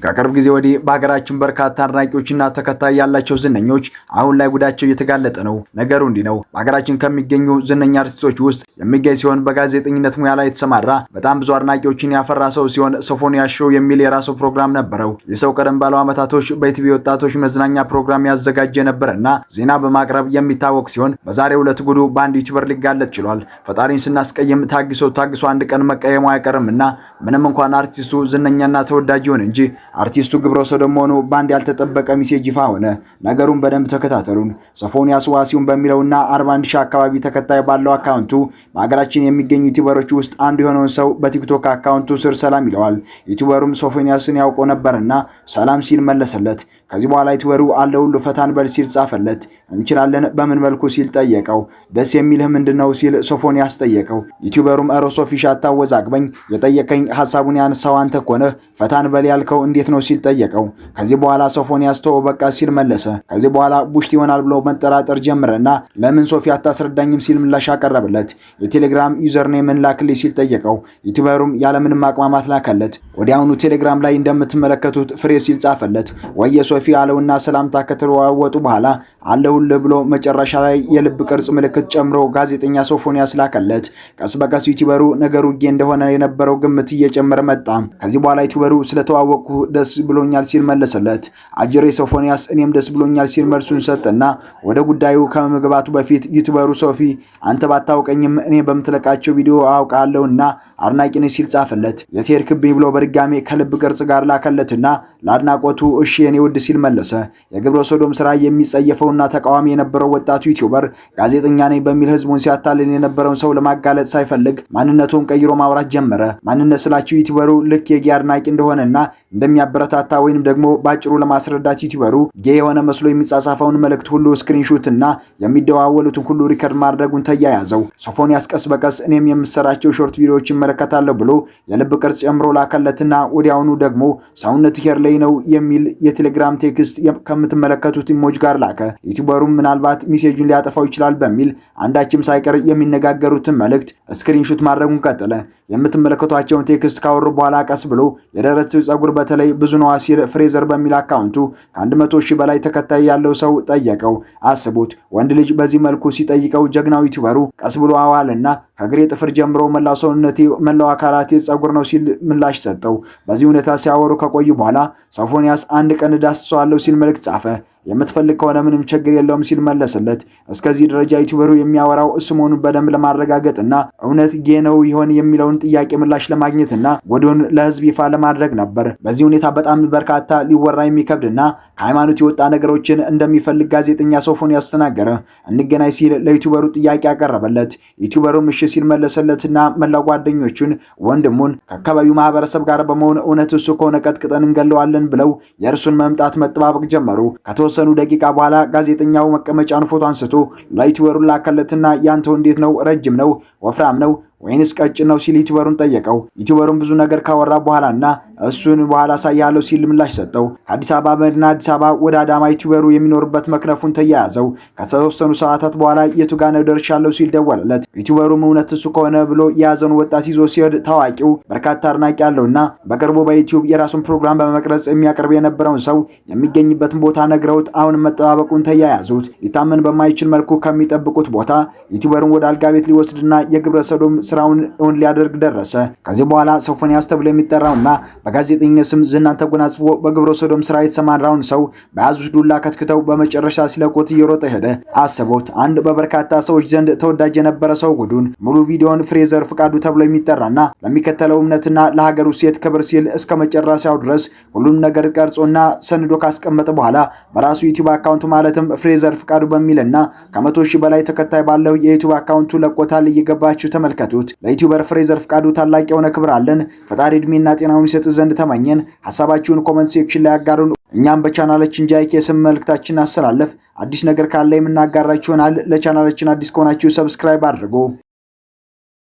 ከቅርብ ጊዜ ወዲህ በሀገራችን በርካታ አድናቂዎችና ተከታይ ያላቸው ዝነኞች አሁን ላይ ጉዳቸው እየተጋለጠ ነው። ነገሩ እንዲህ ነው። በሀገራችን ከሚገኙ ዝነኛ አርቲስቶች ውስጥ የሚገኝ ሲሆን በጋዜጠኝነት ሙያ ላይ የተሰማራ በጣም ብዙ አድናቂዎችን ያፈራ ሰው ሲሆን ሶፎንያስ ሾው የሚል የራሱ ፕሮግራም ነበረው። የሰው ቀደም ባለው ዓመታቶች በኢቲቪ ወጣቶች መዝናኛ ፕሮግራም ያዘጋጀ ነበርና ዜና በማቅረብ የሚታወቅ ሲሆን በዛሬው ዕለት ጉዱ በአንድ ዩቲዩበር ሊጋለጥ ችሏል። ፈጣሪን ስናስቀይም ታግሶ አንድ ቀን መቀየሙ አይቀርምና ምንም እንኳን አርቲስቱ ዝነኛና ተወዳጅ ይሁን እንጂ አርቲስቱ ግብረ ሰዶም ሆኖ ባንድ ያልተጠበቀ ሚሴጅ ይፋ ሆነ። ነገሩን በደንብ ተከታተሉን። ሶፎንያስ ዋሲውን በሚለውና 41 ሺህ አካባቢ ተከታይ ባለው አካውንቱ በሀገራችን የሚገኙ ዩቲዩበሮች ውስጥ አንዱ የሆነውን ሰው በቲክቶክ አካውንቱ ስር ሰላም ይለዋል። ዩቲዩበሩም ሶፎንያስን ያውቀው ነበርና ሰላም ሲል መለሰለት። ከዚህ በኋላ ዩቲዩበሩ አለ ሁሉ ፈታን በል ሲል ጻፈለት። እንችላለን በምን መልኩ ሲል ጠየቀው። ደስ የሚልህ ምንድነው ሲል ሶፎንያስ ጠየቀው። ዩቲዩበሩም አሮ ሶፊሻ አታወዛግበኝ፣ የጠየቀኝ ሐሳቡን ያነሳው አንተ ኮነህ ፈታን በል ያልከው እንዴት ነው ሲል ጠየቀው። ከዚህ በኋላ ሶፎንያስ ተው በቃ ሲል መለሰ። ከዚህ በኋላ ቡሽት ይሆናል ብሎ መጠራጠር ጀመረና ለምን ሶፊ አታስረዳኝም ሲል ምላሽ አቀረበለት። የቴሌግራም ዩዘርኔምን ላክልኝ ሲል ጠየቀው። ዩቲዩበሩም ያለምንም ማቅማማት ላከለት። ወዲያውኑ ቴሌግራም ላይ እንደምትመለከቱት ፍሬ ሲል ጻፈለት። ወየ ሶፊ አለውና ሰላምታ ከተለዋወጡ በኋላ አለሁልህ ብሎ መጨረሻ ላይ የልብ ቅርጽ ምልክት ጨምሮ ጋዜጠኛ ሶፎንያስ ላከለት። ቀስ በቀስ ዩቲዩበሩ ነገሩ ጌ እንደሆነ የነበረው ግምት እየጨመረ መጣ። ከዚህ በኋላ ዩቲዩበሩ ስለተዋወቁ ደስ ብሎኛል ሲል መለሰለት። አጅሬ ሶፎንያስ እኔም ደስ ብሎኛል ሲል መልሱን ሰጠና ወደ ጉዳዩ ከመግባቱ በፊት ዩቲዩበሩ ሶፊ አንተ ባታውቀኝም እኔ በምትለቃቸው ቪዲዮ አውቃለሁና አድናቂ ነኝ ሲል ጻፈለት። የቴርክብኝ ብሎ በድጋሜ ከልብ ቅርጽ ጋር ላከለትና ለአድናቆቱ እሺ የኔ ውድ ሲል መለሰ። የግብረ ሰዶም ስራ የሚጸየፈውና ተቃዋሚ የነበረው ወጣቱ ዩቲዩበር ጋዜጠኛ ነኝ በሚል ህዝቡን ሲያታልል የነበረውን ሰው ለማጋለጥ ሳይፈልግ ማንነቱን ቀይሮ ማውራት ጀመረ። ማንነት ስላችሁ ዩቲዩበሩ ልክ የጌ አድናቂ እንደሆነና እንደሚያበረታታ ወይንም ደግሞ ባጭሩ ለማስረዳት ዩቲዩበሩ ጌ የሆነ መስሎ የሚጻጻፈውን መልእክት ሁሉ ስክሪንሾት እና የሚደዋወሉትን ሁሉ ሪከርድ ማድረጉን ተያያዘው። ሶፎንያስ ቀስ በቀስ እኔም የምሰራቸው ሾርት ቪዲዮዎችን መለከታለሁ ብሎ የልብ ቅርጽ ጨምሮ ላከለትና ወዲያውኑ ደግሞ ሰውነት ሄር ላይ ነው የሚል የቴሌግራም ቴክስት ከምትመለከቱት ኢሞጅ ጋር ላከ። ዩቲዩበሩም ምናልባት ሚሴጁን ሊያጠፋው ይችላል በሚል አንዳችም ሳይቀር የሚነጋገሩትን መልእክት ስክሪንሾት ማድረጉን ቀጠለ። የምትመለከቷቸውን ቴክስት ካወሩ በኋላ ቀስ ብሎ የደረት ጸጉር በተለይ ብዙ ነው ሲል ፍሬዘር በሚል አካውንቱ ከ100 ሺህ በላይ ተከታይ ያለው ሰው ጠየቀው። አስቡት፣ ወንድ ልጅ በዚህ መልኩ ሲጠይቀው ጀግናው ዩቲዩበሩ ቀስ ብሎ አዋልና ከእግሬ ጥፍር ጀምሮ መላው ሰውነቴ መላው አካላቴ ጸጉር ነው ሲል ምላሽ ሰጠው። በዚህ ሁኔታ ሲያወሩ ከቆዩ በኋላ ሶፎንያስ አንድ ቀን ዳስሰዋለሁ ሲል መልእክት ጻፈ። የምትፈልግ ከሆነ ምንም ችግር የለውም ሲል መለሰለት። እስከዚህ ደረጃ ዩቲዩበሩ የሚያወራው ስሙን በደንብ ለማረጋገጥና እውነት ጌ ነው ይሆን የሚለውን ጥያቄ ምላሽ ለማግኘትና ወዲሁን ለህዝብ ይፋ ለማድረግ ነበር። በዚህ ሁኔታ በጣም በርካታ ሊወራ የሚከብድና ከሃይማኖት የወጣ ነገሮችን እንደሚፈልግ ጋዜጠኛ ሶፎንያስ ተናገረ። እንገናኝ ሲል ለዩቲዩበሩ ጥያቄ ያቀረበለት። ዩቲዩበሩም እሺ ሲል መለሰለትና መላው ጓደኞቹን ወንድሙን ከአካባቢው ማህበረሰብ ጋር በመሆን እውነት እሱ ከሆነ ቀጥቅጠን እንገለዋለን ብለው የእርሱን መምጣት መጠባበቅ ጀመሩ። ከተወሰኑ ደቂቃ በኋላ ጋዜጠኛው መቀመጫን ፎቶ አንስቶ ለዩቲዩበሩ ላከለትና ያንተው እንዴት ነው? ረጅም ነው? ወፍራም ነው ወይንስ ቀጭን ነው ሲል ዩቲዩበሩን ጠየቀው። ዩቲዩበሩን ብዙ ነገር ካወራ በኋላና እሱን በኋላ ሳያለው ሲል ምላሽ ሰጠው። ከአዲስ አበባ መዲና አዲስ አበባ ወደ አዳማ ዩቲዩበሩ የሚኖርበት መክነፉን ተያያዘው። ከተወሰኑ ሰዓታት በኋላ የቱ ጋር ነው ደርሻለሁ ሲል ደወለለት። ዩቲዩበሩም እውነት እሱ ከሆነ ብሎ የያዘውን ወጣት ይዞ ሲሄድ ታዋቂው በርካታ አድናቂ ያለውና በቅርቡ በዩቲዩብ የራሱን ፕሮግራም በመቅረጽ የሚያቀርብ የነበረውን ሰው የሚገኝበትን ቦታ ነግረውት አሁን መጠባበቁን ተያያዙት። ሊታመን በማይችል መልኩ ከሚጠብቁት ቦታ ዩቲዩበሩን ወደ አልጋ ቤት ሊወስድና የግብረ ሰዶም ስራውን እውን ሊያደርግ ደረሰ። ከዚህ በኋላ ሶፎንያስ ተብሎ የሚጠራውና በጋዜጠኝነት ስም ዝናን ተጎናጽፎ በግብረ ሰዶም ስራ የተሰማራውን ሰው በያዙት ዱላ ከትክተው በመጨረሻ ሲለቁት እየሮጠ ሄደ። አስቡት፣ አንድ በበርካታ ሰዎች ዘንድ ተወዳጅ የነበረ ሰው ጉዱን። ሙሉ ቪዲዮን ፍሬዘር ፍቃዱ ተብሎ የሚጠራና ለሚከተለው እምነትና ለሀገሩ ሴት ክብር ሲል እስከ መጨረሻው ድረስ ሁሉም ነገር ቀርጾና ሰንዶ ካስቀመጠ በኋላ በራሱ ዩቲዩብ አካውንቱ ማለትም ፍሬዘር ፍቃዱ በሚልና ከ100 ሺህ በላይ ተከታይ ባለው የዩቲዩብ አካውንቱ ለቆታል። እየገባችሁ ተመልከቱ። ለዩቲዩበር ፍሬዘር ፍቃዱ ታላቅ የሆነ ክብር አለን። ፈጣሪ እድሜና ጤናውን ይሰጥ ዘንድ ተመኘን። ሐሳባችሁን ኮሜንት ሴክሽን ላይ አጋሩን። እኛም በቻናላችን ጃይክ የስም መልእክታችን አስተላልፍ አዲስ ነገር ካለ የምናጋራችሁ ይሆናል። ለቻናላችን አዲስ ከሆናችሁ ሰብስክራይብ አድርጉ።